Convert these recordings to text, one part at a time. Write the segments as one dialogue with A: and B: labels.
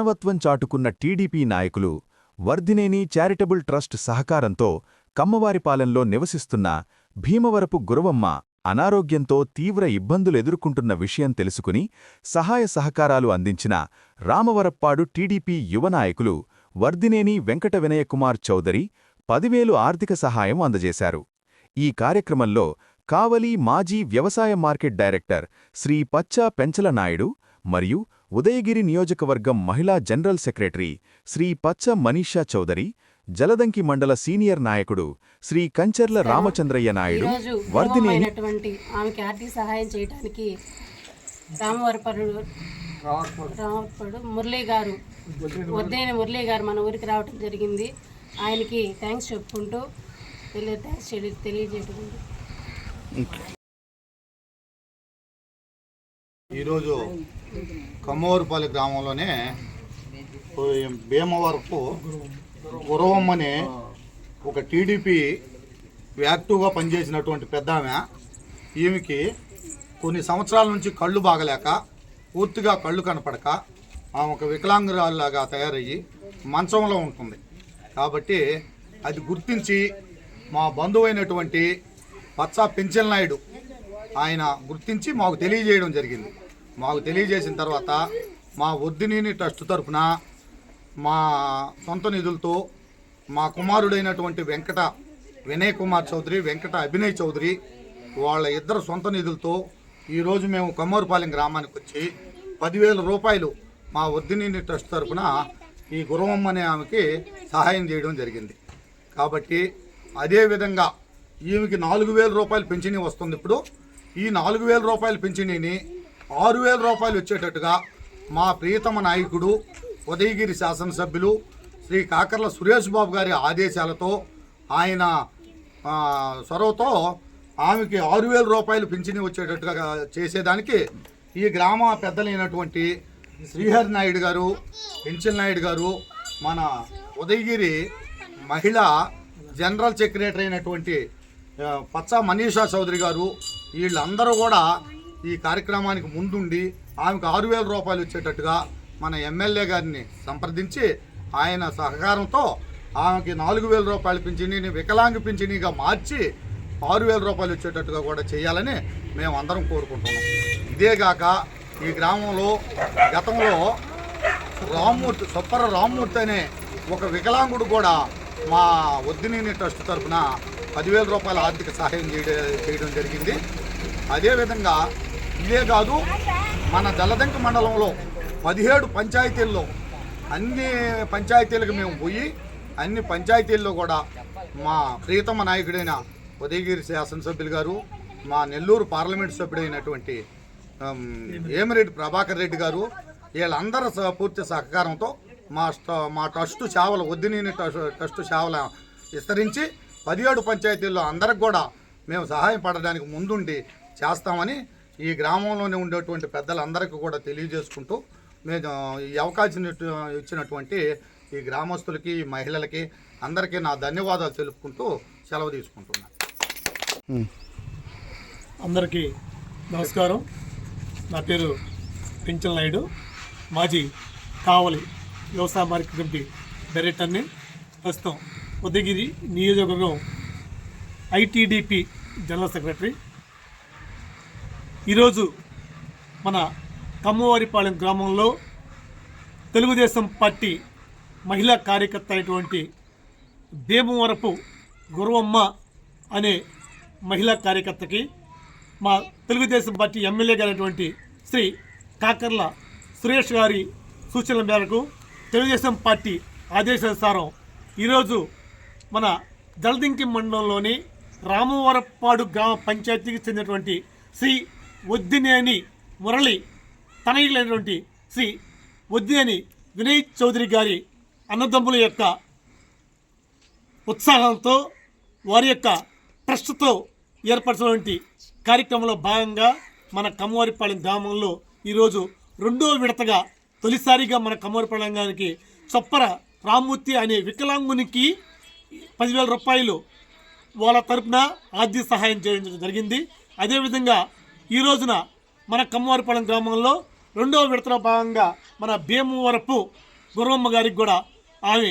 A: మానవత్వం చాటుకున్న టీడీపీ నాయకులు వర్ధినేని charitable trust సహకారంతో కమ్మవారిపాలెంలో నివసిస్తున్న భీమవరపు గురవమ్మ అనారోగ్యంతో తీవ్ర ఇబ్బందులెదుర్కొంటున్న విషయం తెలుసుకుని సహాయ సహకారాలు అందించిన రామవరప్పాడు టీడీపీ యువ నాయకులు వర్ధినేని వెంకట వినయకుమార్ చౌదరి 10,000 ఆర్థిక సహాయం అందజేశారు. ఈ కార్యక్రమంలో కావలి మాజీ వ్యవసాయ మార్కెట్ డైరెక్టర్ శ్రీ పచ్చా పెంచల నాయుడు మరియు ఉదయగిరి నియోజకవర్గం మహిళా జనరల్ సెక్రటరీ శ్రీ పచ్చ మనీషా చౌదరి, జలదంకి మండల సీనియర్ నాయకుడు శ్రీ కంచర్ల రామచంద్రయ్య నాయుడు వర్ధినేని
B: ఆమెకి ఆర్థిక సహాయం చేయడానికి రామవరపడు మురళీ గారు వర్ధినేని మురళీ గారు మన ఊరికి రావడం జరిగింది. ఆయనకి థ్యాంక్స్ చెప్పుకుంటూ తెలియజేయడం.
C: ఈరోజు కమ్మోరుపల్లి గ్రామంలోనే భీమవరపు గురవమ్మని ఒక టీడీపీ యాక్టివ్గా పనిచేసినటువంటి పెద్ద ఆమె, ఈమెకి కొన్ని సంవత్సరాల నుంచి కళ్ళు బాగలేక పూర్తిగా కళ్ళు కనపడక ఆమె ఒక వికలాంగురాల్లాగా తయారయ్యి మంచంలో ఉంటుంది. కాబట్టి అది గుర్తించి మా బంధువైనటువంటి పచ్చా పెంచల నాయుడు ఆయన గుర్తించి మాకు తెలియజేయడం జరిగింది. మాకు తెలియజేసిన తర్వాత మా వర్ధినేని ట్రస్ట్ తరఫున మా సొంత నిధులతో మా కుమారుడైనటువంటి వెంకట వినయ్ కుమార్ చౌదరి, వెంకట అభినయ్ చౌదరి వాళ్ళ ఇద్దరు సొంత నిధులతో ఈరోజు మేము కమ్మోరుపాలెం గ్రామానికి వచ్చి 10,000 రూపాయలు మా వర్ధినేని ట్రస్ట్ తరఫున ఈ గురవమ్మ అనే ఆమెకి సహాయం చేయడం జరిగింది. కాబట్టి అదేవిధంగా ఈమెకి 4,000 రూపాయలు పింఛనీ వస్తుంది. ఇప్పుడు ఈ 4,000 రూపాయల పింఛనీని 6,000 రూపాయలు వచ్చేటట్టుగా మా ప్రియతమ నాయకుడు ఉదయగిరి శాసనసభ్యులు శ్రీ కాకర్ల సురేష్ బాబు గారి ఆదేశాలతో ఆయన చొరవతో ఆమెకి 6,000 రూపాయలు పింఛనీ వచ్చేటట్టుగా చేసేదానికి ఈ గ్రామ పెద్దలైనటువంటి శ్రీహరి నాయుడు గారు, పెంచల నాయుడు గారు, మన ఉదయగిరి మహిళా జనరల్ సెక్రటరీ అయినటువంటి పచ్చా మనీషా చౌదరి గారు, వీళ్ళందరూ కూడా ఈ కార్యక్రమానికి ముందుండి ఆమెకు 6,000 రూపాయలు వచ్చేటట్టుగా మన ఎమ్మెల్యే గారిని సంప్రదించి ఆయన సహకారంతో ఆమెకి 4,000 రూపాయల పింఛనీని వికలాంగ పింఛనీగా మార్చి 6,000 రూపాయలు వచ్చేటట్టుగా కూడా చేయాలని మేము అందరం కోరుకుంటున్నాం. ఇదేగాక ఈ గ్రామంలో గతంలో సొప్పర రామ్మూర్తి అనే ఒక వికలాంగుడు కూడా మా వర్ధినేని ట్రస్ట్ తరఫున 10,000 రూపాయల ఆర్థిక సహాయం చేయడం జరిగింది. అదేవిధంగా ఇదే కాదు, మన జలదంకి మండలంలో 17 పంచాయతీల్లో అన్ని పంచాయతీలకు మేము పోయి అన్ని పంచాయతీల్లో కూడా మా ప్రియతమ నాయకుడైన ఉదయగిరి శాసనసభ్యులు గారు, మా నెల్లూరు పార్లమెంటు సభ్యుడైనటువంటి ఏమిరెడ్డి ప్రభాకర్ రెడ్డి గారు, వీళ్ళందరూ పూర్తి సహకారంతో మా ట్రస్టు సేవలు వర్ధినేని ట్రస్టు సేవలు విస్తరించి 17 పంచాయతీల్లో అందరికి కూడా మేము సహాయం పడడానికి ముందుండి చేస్తామని ఈ గ్రామంలోనే ఉండేటువంటి పెద్దలందరికీ కూడా తెలియజేసుకుంటూ మేము ఈ అవకాశం ఇచ్చినటువంటి ఈ గ్రామస్తులకి, ఈ మహిళలకి అందరికీ నా ధన్యవాదాలు తెలుపుకుంటూ సెలవు తీసుకుంటున్నాను.
D: అందరికీ నమస్కారం. నా పేరు పెంచల నాయుడు, మాజీ కావలి వ్యవసాయ మార్కెట్ కమిటీ డైరెక్టర్ని. ప్రస్తుతం ఉదయగిరి నియోజకవర్గం ఐటీడీపీ జనరల్ సెక్రటరీ. ఈరోజు మన కమ్మవారిపాలెం గ్రామంలో తెలుగుదేశం పార్టీ మహిళా కార్యకర్త అయినటువంటి భీమవరపు గురవమ్మ అనే మహిళా కార్యకర్తకి మా తెలుగుదేశం పార్టీ ఎమ్మెల్యే గారైనటువంటి శ్రీ కాకర్ల సురేష్ గారి సూచనల మేరకు తెలుగుదేశం పార్టీ ఆదేశానుసారం ఈరోజు మన జలదంకి మండలంలోని రామవరప్పాడు గ్రామ పంచాయతీకి చెందినటువంటి శ్రీ వర్ధినేని మురళి తనయులైనటువంటి శ్రీ వర్ధినేని వినయ్ చౌదరి గారి అన్నదమ్ముల యొక్క ఉత్సాహంతో వారి యొక్క ట్రస్ట్తో ఏర్పరిచినటువంటి కార్యక్రమంలో భాగంగా మన కమ్మవారిపాలెం గ్రామంలో ఈరోజు 2వ విడతగా తొలిసారిగా మన కమ్మవారిపాలెం గారికి చొప్పర రామ్మూర్తి అనే వికలాంగునికి 10,000 రూపాయలు వాళ్ళ తరపున ఆర్థిక సహాయం చేయడం జరిగింది. అదేవిధంగా ఈ రోజున మన కమ్మవారిపాలెం గ్రామంలో 2వ విడతలో భాగంగా మన భీమవరపు గురవమ్మ గారికి కూడా ఆమె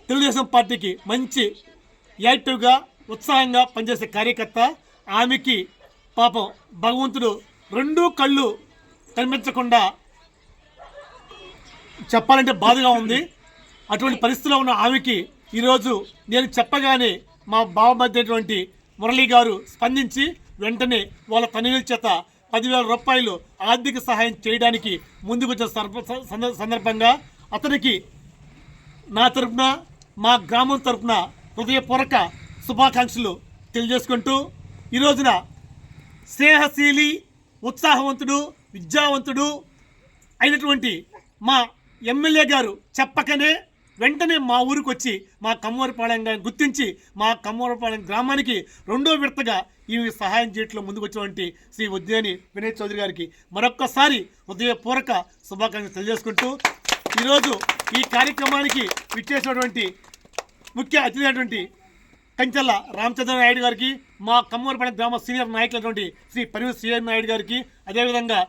D: తెలుగుదేశం పార్టీకి మంచి యాక్టివ్గా ఉత్సాహంగా పనిచేసే కార్యకర్త. ఆమెకి పాపం భగవంతుడు 2 కళ్ళు కనిపించకుండా చెప్పాలంటే బాధగా ఉంది. అటువంటి పరిస్థితిలో ఉన్న ఆమెకి ఈరోజు నేను చెప్పగానే మా బావమధ్యటువంటి మురళీ గారు స్పందించి వెంటనే వాళ్ళ తనయుల చేత 10,000 రూపాయలు ఆర్థిక సహాయం చేయడానికి ముందుకు వచ్చిన సందర్భంగా అతనికి నా తరపున మా గ్రామం తరపున హృదయపూర్వక శుభాకాంక్షలు తెలియజేసుకుంటూ ఈ రోజున స్నేహశీలి, ఉత్సాహవంతుడు, విద్యావంతుడు అయినటువంటి మా ఎమ్మెల్యే గారు చెప్పకనే వెంటనే మా ఊరికి వచ్చి మా కమ్మవారిపాలెం గుర్తించి మా కమ్మవారిపాలెం గ్రామానికి 2వ విడతగా ఈ సహాయం చేయట్లో ముందుకు వచ్చినటువంటి శ్రీ ఉద్యాని వినయ్ చౌదరి గారికి మరొక్కసారి హృదయపూర్వక శుభాకాంక్షలు తెలియజేసుకుంటూ ఈరోజు ఈ కార్యక్రమానికి విచ్చేసినటువంటి ముఖ్య అతిథి అయినటువంటి కంచెల్ల రామచంద్ర నాయుడు గారికి, మా కమ్మవారిపాలెం గ్రామ సీనియర్ నాయకులైనటువంటి శ్రీ పరివేశ్ శ్రీహరి నాయుడు గారికి, అదేవిధంగా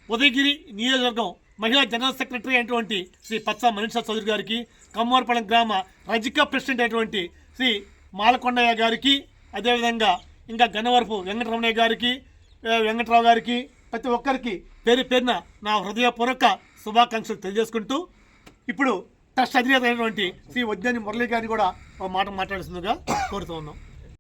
D: ఉదయగిరి నియోజకవర్గం మహిళా జనరల్ సెక్రటరీ అయినటువంటి శ్రీ పచ్చా మనీషా చౌదరి గారికి, కమ్మవారిపాలెం గ్రామ రజిక ప్రెసిడెంట్ అయినటువంటి శ్రీ మాలకొండయ్య గారికి, అదేవిధంగా ఇంకా గన్నవరపు వెంకటరమణయ్య గారికి, వెంకటరావు గారికి, ప్రతి ఒక్కరికి పేరు పేరున నా హృదయపూర్వక శుభాకాంక్షలు తెలియజేసుకుంటూ ఇప్పుడు ట్రస్ట్ అధినేత అయినటువంటి శ్రీ ఉద్యాని మురళీ గారిని కూడా ఒక మాట మాట్లాడుతుందిగా కోరుతూ ఉన్నాం.